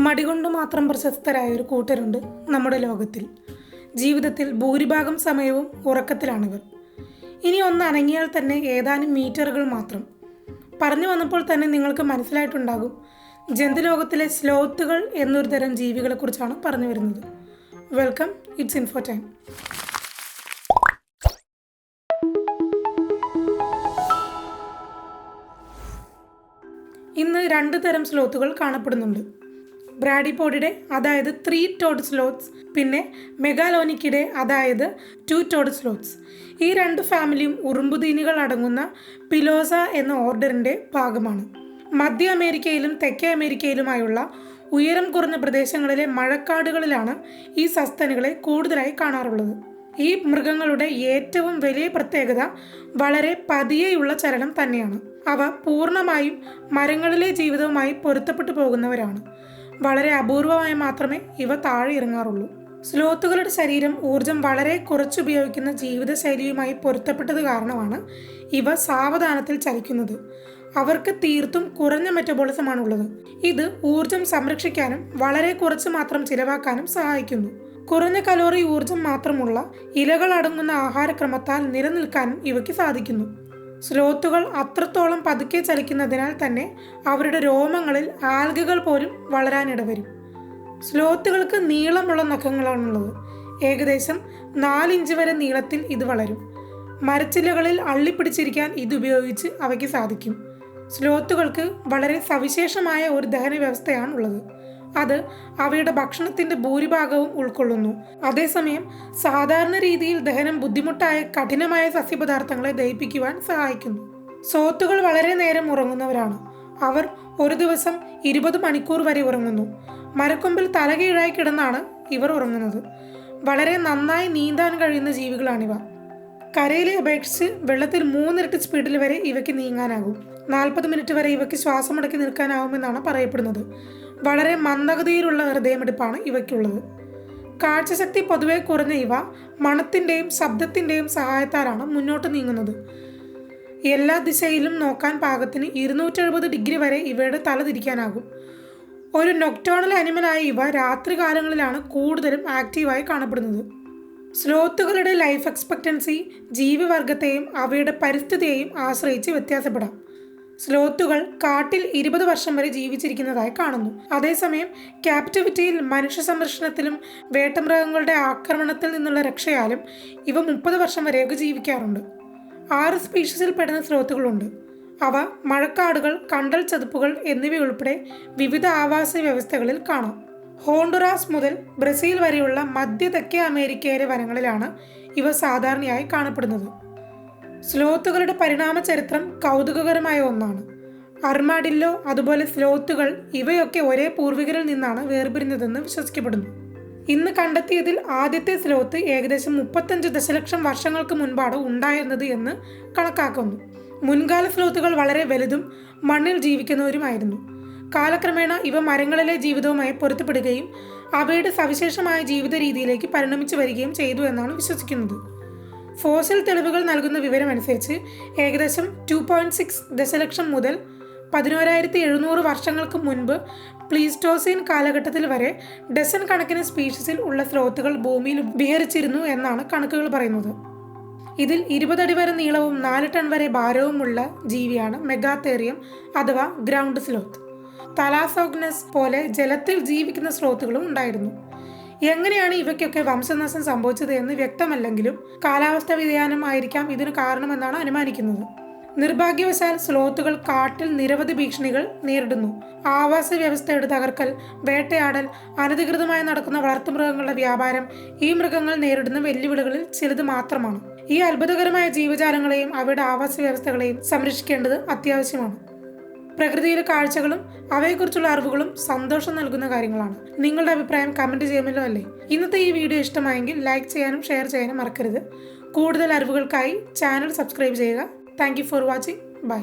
മടികൊണ്ട് മാത്രം പ്രശസ്തരായ ഒരു കൂട്ടരുണ്ട് നമ്മുടെ ലോകത്തിൽ. ജീവിതത്തിൽ ഭൂരിഭാഗം സമയവും ഉറക്കത്തിലാണിവർ. ഇനി ഒന്ന് അനങ്ങിയാൽ തന്നെ ഏതാനും മീറ്ററുകൾ മാത്രം. പറഞ്ഞു വന്നപ്പോൾ തന്നെ നിങ്ങൾക്ക് മനസ്സിലായിട്ടുണ്ടാകും, ജന്തുലോകത്തിലെ സ്ലോത്തുകൾ എന്നൊരു തരം ജീവികളെക്കുറിച്ചാണ് പറഞ്ഞു വരുന്നത്. Welcome, it's info time. ഇന്ന് രണ്ട് തരം സ്ലോത്തുകൾ കാണപ്പെടുന്നുണ്ട്. ബ്രാഡിപോഡിഡെ അതായത് 3 ടോഡ് സ്ലോത്ത്സ്, പിന്നെ മെഗാലോനിക്കിഡെ അതായത് 2 ടോഡ് സ്ലോത്ത്സ്. ഈ രണ്ട് ഫാമിലിയും ഉറുമ്പുതീനികൾ അടങ്ങുന്ന പിലോസ എന്ന ഓർഡറിൻ്റെ ഭാഗമാണ്. മധ്യ അമേരിക്കയിലും തെക്കേ അമേരിക്കയിലുമായുള്ള ഉയരം കുറഞ്ഞ പ്രദേശങ്ങളിലെ മഴക്കാടുകളിലാണ് ഈ സസ്തനികളെ കൂടുതലായി കാണാറുള്ളത്. ഈ മൃഗങ്ങളുടെ ഏറ്റവും വലിയ പ്രത്യേകത വളരെ പതിയെയുള്ള ചലനം തന്നെയാണ്. അവ പൂർണ്ണമായും മരങ്ങളിലെ ജീവിതവുമായി പൊരുത്തപ്പെട്ടു പോകുന്നവരാണ്. വളരെ അപൂർവമായി മാത്രമേ ഇവ താഴെ ഇറങ്ങാറുള്ളൂ. സ്ലോത്തുകളുടെ ശരീരം ഊർജം വളരെ കുറച്ചുപയോഗിക്കുന്ന ജീവിതശൈലിയുമായി പൊരുത്തപ്പെട്ടത് കാരണമാണ് ഇവ സാവധാനത്തിൽ ചലിക്കുന്നത്. അവർക്ക് തീർത്തും കുറഞ്ഞ മെറ്റബോളിസമാണുള്ളത്. ഇത് ഊർജം സംരക്ഷിക്കാനും വളരെ കുറച്ച് മാത്രം ചിലവാക്കാനും സഹായിക്കുന്നു. കുറഞ്ഞ കലോറി ഊർജം മാത്രമുള്ള ഇലകൾ അടങ്ങുന്ന ആഹാരക്രമത്താൽ നിലനിൽക്കാനും ഇവയ്ക്ക് സാധിക്കുന്നു. സ്ലോത്തുകൾ അത്രത്തോളം പതുക്കെ ചലിക്കുന്നതിനാൽ തന്നെ അവരുടെ രോമങ്ങളിൽ ആൽഗകൾ പോലും വളരാനിടവരും. സ്ലോത്തുകൾക്ക് നീളമുള്ള നഖങ്ങളാണുള്ളത്. ഏകദേശം 4 ഇഞ്ച് വരെ നീളത്തിൽ ഇത് വളരും. മരച്ചില്ലകളിൽ അള്ളിപ്പിടിച്ചിരിക്കാൻ ഇതുപയോഗിച്ച് അവയ്ക്ക് സാധിക്കും. സ്ലോത്തുകൾക്ക് വളരെ സവിശേഷമായ ഒരു ദഹന വ്യവസ്ഥയാണുള്ളത്. അത് അവയുടെ ഭക്ഷണത്തിൻ്റെ ഭൂരിഭാഗവും ഉൾക്കൊള്ളുന്നു. അതേസമയം സാധാരണ രീതിയിൽ ദഹനം ബുദ്ധിമുട്ടായ കഠിനമായ സസ്യപദാർത്ഥങ്ങളെ ദഹിപ്പിക്കുവാൻ സഹായിക്കുന്നു. സ്ലോത്തുകൾ വളരെ നേരം ഉറങ്ങുന്നവരാണ്. അവർ ഒരു ദിവസം 20 മണിക്കൂർ വരെ ഉറങ്ങുന്നു. മരക്കൊമ്പിൽ തലകീഴായി കിടന്നാണ് ഇവർ ഉറങ്ങുന്നത്. വളരെ നന്നായി നീന്താൻ കഴിയുന്ന ജീവികളാണിവ. കരയിലെ അപേക്ഷിച്ച് വെള്ളത്തിൽ 3 ഇരട്ടി സ്പീഡിൽ വരെ ഇവയ്ക്ക് നീങ്ങാനാകും. 40 മിനിറ്റ് വരെ ഇവയ്ക്ക് ശ്വാസമടക്കി നിൽക്കാനാവുമെന്നാണ് പറയപ്പെടുന്നത്. വളരെ മന്ദഗതിയിലുള്ള ഹൃദയമിടിപ്പാണ് ഇവയ്ക്കുള്ളത്. കാഴ്ചശക്തി പൊതുവെ കുറഞ്ഞ ഇവ മണത്തിൻ്റെയും ശബ്ദത്തിൻ്റെയും സഹായത്താലാണ് മുന്നോട്ട് നീങ്ങുന്നത്. എല്ലാ ദിശയിലും നോക്കാൻ പാകത്തിന് 270 ഡിഗ്രി വരെ ഇവയുടെ തല തിരിക്കാനാകും. ഒരു നൊക്ടേണൽ അനിമലായ ഇവ രാത്രികാലങ്ങളിലാണ് കൂടുതലും ആക്റ്റീവായി കാണപ്പെടുന്നത്. സ്ലോത്തുകളുടെ ലൈഫ് എക്സ്പെക്റ്റൻസി ജീവിവർഗത്തെയും അവയുടെ പരിസ്ഥിതിയെയും ആശ്രയിച്ച് വ്യത്യാസപ്പെടാം. സ്ലോത്തുകൾ കാട്ടിൽ 20 വർഷം വരെ ജീവിച്ചിരിക്കുന്നതായി കാണുന്നു. അതേസമയം ക്യാപ്റ്റിവിറ്റിയിൽ മനുഷ്യ സംരക്ഷണത്തിലും വേട്ടമൃഗങ്ങളുടെ ആക്രമണത്തിൽ നിന്നുള്ള രക്ഷയാലും ഇവ 30 വർഷം വരെയൊക്കെ ജീവിക്കാറുണ്ട്. 6 സ്പീഷീസിൽ പെടുന്ന സ്ലോത്തുകളുണ്ട്. അവ മഴക്കാടുകൾ, കണ്ടൽ ചതുപ്പുകൾ എന്നിവയുൾപ്പെടെ വിവിധ ആവാസ വ്യവസ്ഥകളിൽ കാണാം. ഹോണ്ടുറാസ് മുതൽ ബ്രസീൽ വരെയുള്ള മധ്യ തെക്കേ അമേരിക്കയിലെ വനങ്ങളിലാണ് ഇവ സാധാരണയായി കാണപ്പെടുന്നത്. സ്ലോത്തുകളുടെ പരിണാമ ചരിത്രം കൗതുകകരമായ ഒന്നാണ്. അർമാഡില്ലോ, അതുപോലെ സ്ലോത്തുകൾ ഇവയൊക്കെ ഒരേ പൂർവികരിൽ നിന്നാണ് വേർപിരിഞ്ഞതെന്ന് വിശ്വസിക്കപ്പെടുന്നു. ഇന്ന് കണ്ടെത്തിയതിൽ ആദ്യത്തെ സ്ലോത്ത് ഏകദേശം 35 ദശലക്ഷം വർഷങ്ങൾക്ക് മുൻപാണ് ഉണ്ടായിരുന്നത് എന്ന് കണക്കാക്കുന്നു. മുൻകാല സ്ലോത്തുകൾ വളരെ വലുതും മണ്ണിൽ ജീവിക്കുന്നവരുമായിരുന്നു. കാലക്രമേണ ഇവ മരങ്ങളിലെ ജീവിതവുമായി പൊരുത്തപ്പെടുകയും അവയുടെ സവിശേഷമായ ജീവിത രീതിയിലേക്ക് പരിണമിച്ചു വരികയും ചെയ്തു എന്നാണ് വിശ്വസിക്കുന്നത്. ഫോസിൽ തെളിവുകൾ നൽകുന്ന വിവരമനുസരിച്ച് ഏകദേശം 2.6 ദശലക്ഷം മുതൽ 11,700 വർഷങ്ങൾക്ക് മുൻപ് പ്ലീസ്റ്റോസീൻ കാലഘട്ടത്തിൽ വരെ ഡസൻ കണക്കിന് സ്പീഷീസിൽ ഉള്ള സ്ലോത്തുകൾ ഭൂമിയിൽ വിഹരിച്ചിരുന്നു എന്നാണ് കണക്കുകൾ പറയുന്നത്. ഇതിൽ 20 അടി വരെ നീളവും 4 ടൺ വരെ ഭാരവുമുള്ള ജീവിയാണ് മെഗാത്തേറിയം അഥവാ ഗ്രൗണ്ട് സ്ലോത്ത്. തലാസോഗ്നസ് പോലെ ജലത്തിൽ ജീവിക്കുന്ന സ്ലോത്തുകളും ഉണ്ടായിരുന്നു. എങ്ങനെയാണ് ഇവയ്ക്കൊക്കെ വംശനാശം സംഭവിച്ചത് എന്ന് വ്യക്തമല്ലെങ്കിലും കാലാവസ്ഥാ വ്യതിയാനം ആയിരിക്കാം ഇതിന് കാരണമെന്നാണ് അനുമാനിക്കുന്നത്. നിർഭാഗ്യവശാൽ സ്ലോത്തുകൾ കാട്ടിൽ നിരവധി ഭീഷണികൾ നേരിടുന്നു. ആവാസ വ്യവസ്ഥയുടെ തകർക്കൽ, വേട്ടയാടൽ, അനധികൃതമായി നടക്കുന്ന വളർത്തുമൃഗങ്ങളുടെ വ്യാപാരം ഈ മൃഗങ്ങൾ നേരിടുന്ന വെല്ലുവിളികളിൽ ചിലത് മാത്രമാണ്. ഈ അത്ഭുതകരമായ ജീവജാലങ്ങളെയും അവയുടെ ആവാസ വ്യവസ്ഥകളെയും സംരക്ഷിക്കേണ്ടത് അത്യാവശ്യമാണ്. പ്രകൃതിയിലെ കാഴ്ചകളും അവയെക്കുറിച്ചുള്ള അറിവുകളും സന്തോഷം നൽകുന്ന കാര്യങ്ങളാണ്. നിങ്ങളുടെ അഭിപ്രായം കമൻറ്റ് ചെയ്യുമല്ലോ അല്ലേ? ഇന്നത്തെ ഈ വീഡിയോ ഇഷ്ടമായെങ്കിൽ ലൈക്ക് ചെയ്യാനും ഷെയർ ചെയ്യാനും മറക്കരുത്. കൂടുതൽ അറിവുകൾക്കായി ചാനൽ സബ്സ്ക്രൈബ് ചെയ്യുക. Thank you for watching. By.